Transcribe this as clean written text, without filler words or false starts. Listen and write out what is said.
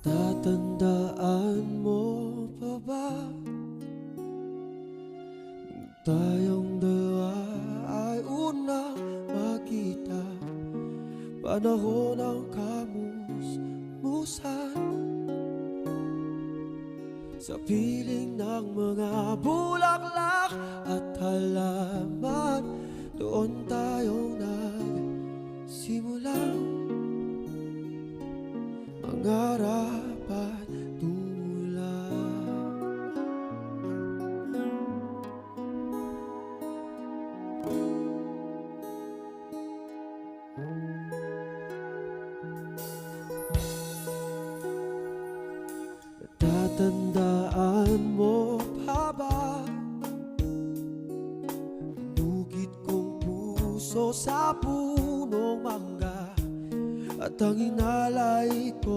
Natatandaan mo pa ba nung tayong dalawa ay unang magkita? Panahon ng kamusmusan sa piling ng mga bulaklak at halaman. Doon tayong nagsimulang mangarap at tumulong. Natatandaan mo pa ba inugit kong puso sa punong mangga at ang inalay ko